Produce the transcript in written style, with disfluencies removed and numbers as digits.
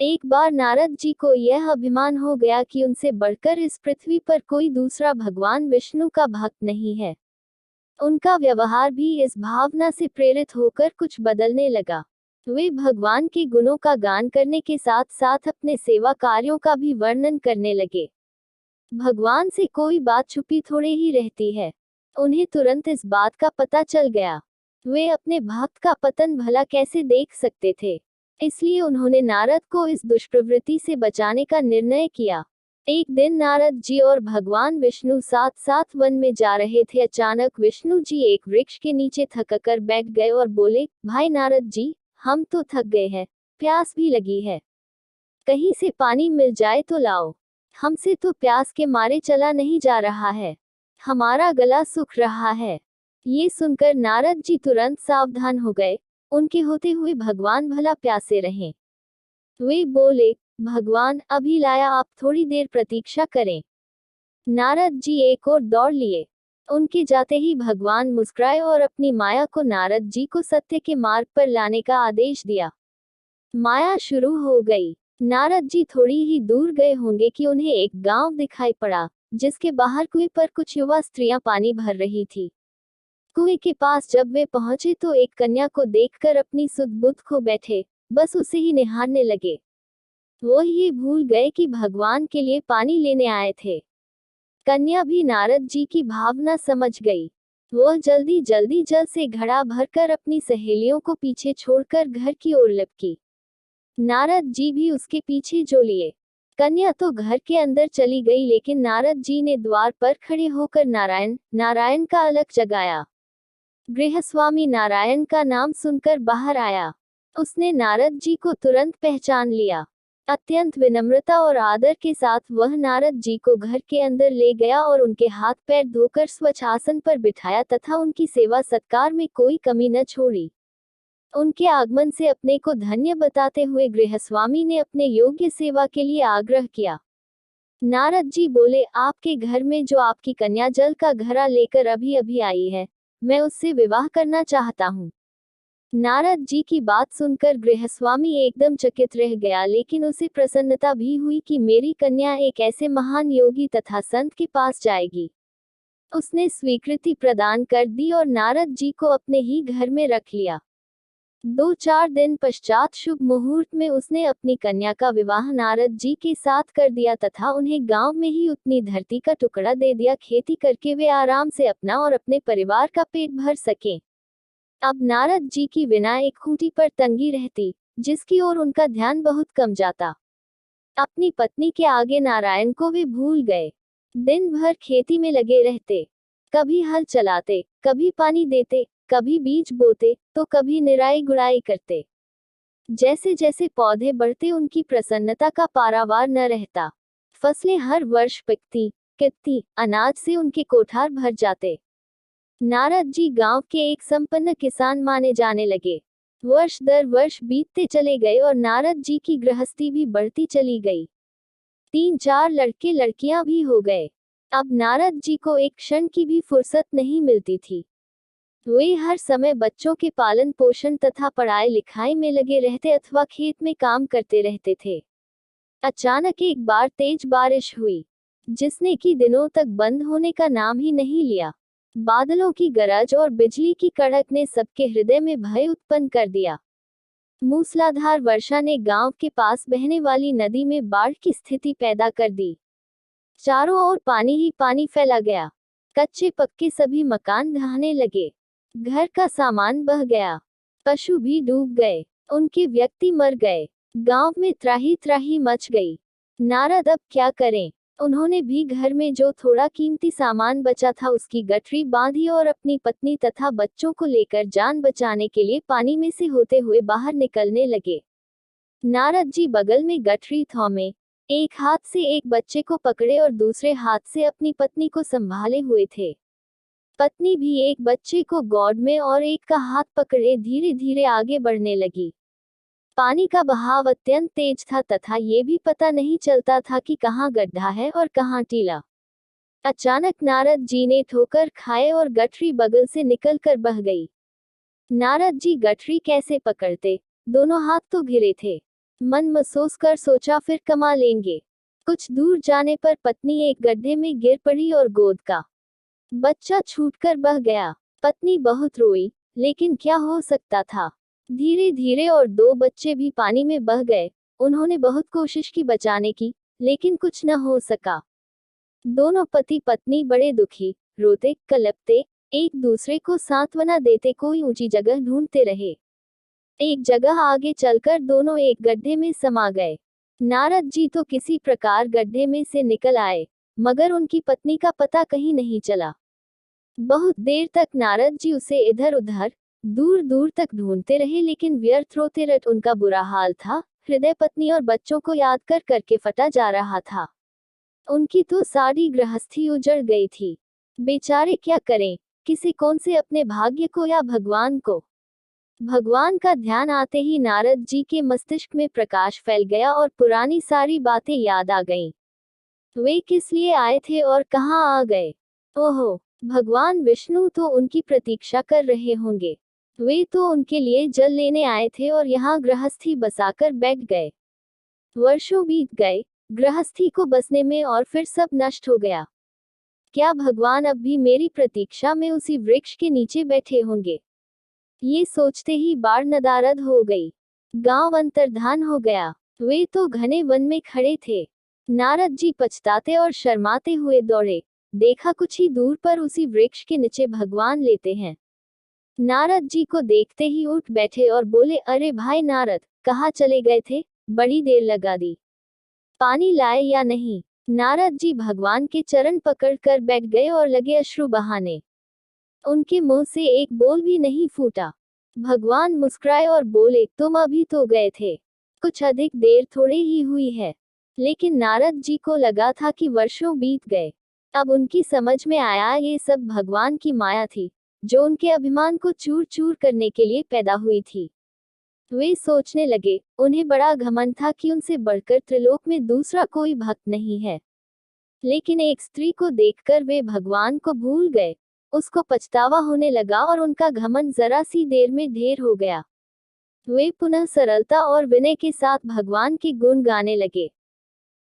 एक बार नारद जी को यह अभिमान हो गया कि उनसे बढ़कर इस पृथ्वी पर कोई दूसरा भगवान विष्णु का भक्त नहीं है। उनका व्यवहार भी इस भावना से प्रेरित होकर कुछ बदलने लगा। वे भगवान के गुणों का गान करने के साथ साथ अपने सेवा कार्यों का भी वर्णन करने लगे। भगवान से कोई बात छुपी थोड़े ही रहती है। उन्हें तुरंत इस बात का पता चल गया। वे अपने भक्त का पतन भला कैसे देख सकते थे। इसलिए उन्होंने नारद को इस दुष्प्रवृत्ति से बचाने का निर्णय किया। एक दिन नारद जी और भगवान विष्णु साथ साथ वन में जा रहे थे। अचानक विष्णु जी एक वृक्ष के नीचे थककर बैठ गए और बोले, भाई नारद जी, हम तो थक गए हैं, प्यास भी लगी है, कहीं से पानी मिल जाए तो लाओ। हमसे तो प्यास के मारे चला नहीं जा रहा है, हमारा गला सूख रहा है। ये सुनकर नारद जी तुरंत सावधान हो गए। उनके होते हुए भगवान भला प्यासे रहें। वे बोले, भगवान अभी लाया, आप थोड़ी देर प्रतीक्षा करें। नारद जी एक और दौड़ लिए। उनके जाते ही भगवान मुस्कुराए और अपनी माया को नारद जी को सत्य के मार्ग पर लाने का आदेश दिया। माया शुरू हो गई। नारद जी थोड़ी ही दूर गए होंगे कि उन्हें एक गांव दिखाई पड़ा, जिसके बाहर कुएं पर कुछ युवा स्त्रियां पानी भर रही थी। कुएं के पास जब वे पहुंचे तो एक कन्या को देखकर अपनी सुध बुध खो बैठे, बस उसे ही निहारने लगे। वो ये भूल गए कि भगवान के लिए पानी लेने आए थे। कन्या भी नारद जी की भावना समझ गई। वह जल्दी जल्दी जल से घड़ा भरकर अपनी सहेलियों को पीछे छोड़कर घर की ओर लपकी। नारद जी भी उसके पीछे जो लिए। कन्या तो घर के अंदर चली गई, लेकिन नारद जी ने द्वार पर खड़े होकर नारायण नारायण का अलख जगाया। गृहस्वामी नारायण का नाम सुनकर बाहर आया। उसने नारद जी को तुरंत पहचान लिया। अत्यंत विनम्रता और आदर के साथ वह नारद जी को घर के अंदर ले गया और उनके हाथ पैर धोकर स्वच्छ आसन पर बिठाया तथा उनकी सेवा सत्कार में कोई कमी न छोड़ी। उनके आगमन से अपने को धन्य बताते हुए गृहस्वामी ने अपने योग्य सेवा के लिए आग्रह किया। नारद जी बोले, आपके घर में जो आपकी कन्या जल का घड़ा लेकर अभी अभी आई है, मैं उससे विवाह करना चाहता हूँ। नारद जी की बात सुनकर गृहस्वामी एकदम चकित रह गया, लेकिन उसे प्रसन्नता भी हुई कि मेरी कन्या एक ऐसे महान योगी तथा संत के पास जाएगी। उसने स्वीकृति प्रदान कर दी और नारद जी को अपने ही घर में रख लिया। 2-4 दिन पश्चात शुभ मुहूर्त में उसने अपनी कन्या का विवाह नारद जी के साथ कर दिया तथा उन्हें गांव में ही उतनी धरती का टुकड़ा दे दिया, खेती करके वे आराम से अपना और अपने परिवार का पेट भर सकें। अब नारद जी की बिना एक खूंटी पर तंगी रहती, जिसकी ओर उनका ध्यान बहुत कम जाता। अपनी पत्नी के आगे नारायण को वे भूल गए। दिन भर खेती में लगे रहते, कभी हल चलाते, कभी पानी देते, कभी बीज बोते, तो कभी निराई गुड़ाई करते। जैसे जैसे पौधे बढ़ते उनकी प्रसन्नता का पारावार न रहता। फसलें हर वर्ष पिकती कितती, अनाज से उनके कोठार भर जाते। नारद जी गांव के एक संपन्न किसान माने जाने लगे। वर्ष दर वर्ष बीतते चले गए और नारद जी की गृहस्थी भी बढ़ती चली गई। 3-4 लड़के लड़कियां भी हो गए। अब नारद जी को एक क्षण की भी फुर्सत नहीं मिलती थी। वे हर समय बच्चों के पालन पोषण तथा पढ़ाई लिखाई में लगे रहते अथवा खेत में काम करते रहते थे। अचानक एक बार तेज बारिश हुई, जिसने कि दिनों तक बंद होने का नाम ही नहीं लिया। बादलों की गरज और बिजली की कड़क ने सबके हृदय में भय उत्पन्न कर दिया। मूसलाधार वर्षा ने गांव के पास बहने वाली नदी में बाढ़ की स्थिति पैदा कर दी। चारों ओर पानी ही पानी फैला गया। कच्चे पक्के सभी मकान ढहने लगे। घर का सामान बह गया। पशु भी डूब गए। उनके व्यक्ति मर गए। गांव में त्राही त्राही मच गई। नारद अब क्या करें? उन्होंने भी घर में जो थोड़ा कीमती सामान बचा था उसकी गठरी बांधी और अपनी पत्नी तथा बच्चों को लेकर जान बचाने के लिए पानी में से होते हुए बाहर निकलने लगे। नारद जी बगल में गठरी थौमे, एक हाथ से एक बच्चे को पकड़े और दूसरे हाथ से अपनी पत्नी को संभाले हुए थे। पत्नी भी एक बच्चे को गोद में और एक का हाथ पकड़े धीरे धीरे आगे बढ़ने लगी। पानी का बहाव अत्यंत तेज था तथा ये भी पता नहीं चलता था कि कहाँ गड्ढा है और कहाँ टीला। अचानक नारद जी ने ठोकर खाए और गठरी बगल से निकलकर बह गई। नारद जी गठरी कैसे पकड़ते? दोनों हाथ तो घिरे थे। मन महसूस कर सोचा फिर कमा लेंगे। कुछ दूर जाने पर पत्नी एक गड्ढे में गिर पड़ी और गोद का बच्चा छूटकर बह गया। पत्नी बहुत रोई, लेकिन क्या हो सकता था। धीरे धीरे और दो बच्चे भी पानी में बह गए। उन्होंने बहुत कोशिश की बचाने की, लेकिन कुछ न हो सका। दोनों पति पत्नी बड़े दुखी, रोते कलपते, एक दूसरे को सांत्वना देते कोई ऊंची जगह ढूंढते रहे। एक जगह आगे चलकर दोनों एक गड्ढे में समा गए। नारद जी तो किसी प्रकार गड्ढे में से निकल आए, मगर उनकी पत्नी का पता कहीं नहीं चला। बहुत देर तक नारद जी उसे इधर उधर, दूर दूर तक ढूंढते रहे, लेकिन व्यर्थ रोते रट उनका बुरा हाल था। हृदय पत्नी और बच्चों को याद कर करके फटा जा रहा था। उनकी तो सारी गृहस्थी उजड़ गई थी। बेचारे क्या करें, किसी कौन से अपने भाग्य को या भगवान को। भगवान का ध्यान आते ही नारद जी के मस्तिष्क में प्रकाश फैल गया और पुरानी सारी बातें याद आ गईं। वे किस लिए आए थे और कहाँ आ गए। ओहो, भगवान विष्णु तो उनकी प्रतीक्षा कर रहे होंगे। वे तो उनके लिए जल लेने आए थे और यहाँ गृहस्थी बसाकर बैठ गए। वर्षों बीत गए गृहस्थी को बसने में और फिर सब नष्ट हो गया। क्या भगवान अब भी मेरी प्रतीक्षा में उसी वृक्ष के नीचे बैठे होंगे। ये सोचते ही बाढ़ नदारद हो गई। गांव अंतर्धान हो गया। वे तो घने वन में खड़े थे। नारद जी पछताते और शर्माते हुए दौड़े। देखा कुछ ही दूर पर उसी वृक्ष के नीचे भगवान लेटे हैं। नारद जी को देखते ही उठ बैठे और बोले, अरे भाई नारद, कहाँ चले गए थे, बड़ी देर लगा दी। पानी लाए या नहीं। नारद जी भगवान के चरण पकड़ कर बैठ गए और लगे अश्रु बहाने। उनके मुंह से एक बोल भी नहीं फूटा। भगवान मुस्कुराए और बोले, तुम अभी तो गए थे, कुछ अधिक देर थोड़ी ही हुई है। लेकिन नारद जी को लगा था कि वर्षों बीत गए। अब उनकी समझ में आया ये सब भगवान की माया थी, जो उनके अभिमान को चूर चूर करने के लिए पैदा हुई थी। वे सोचने लगे, उन्हें बड़ा घमंड था कि उनसे बढ़कर त्रिलोक में दूसरा कोई भक्त नहीं है। लेकिन एक स्त्री को देखकर वे भगवान को भूल गए। उसको पछतावा होने लगा और उनका घमंड जरा सी देर में ढेर हो गया। वे पुनः सरलता और विनय के साथ भगवान के गुण गाने लगे।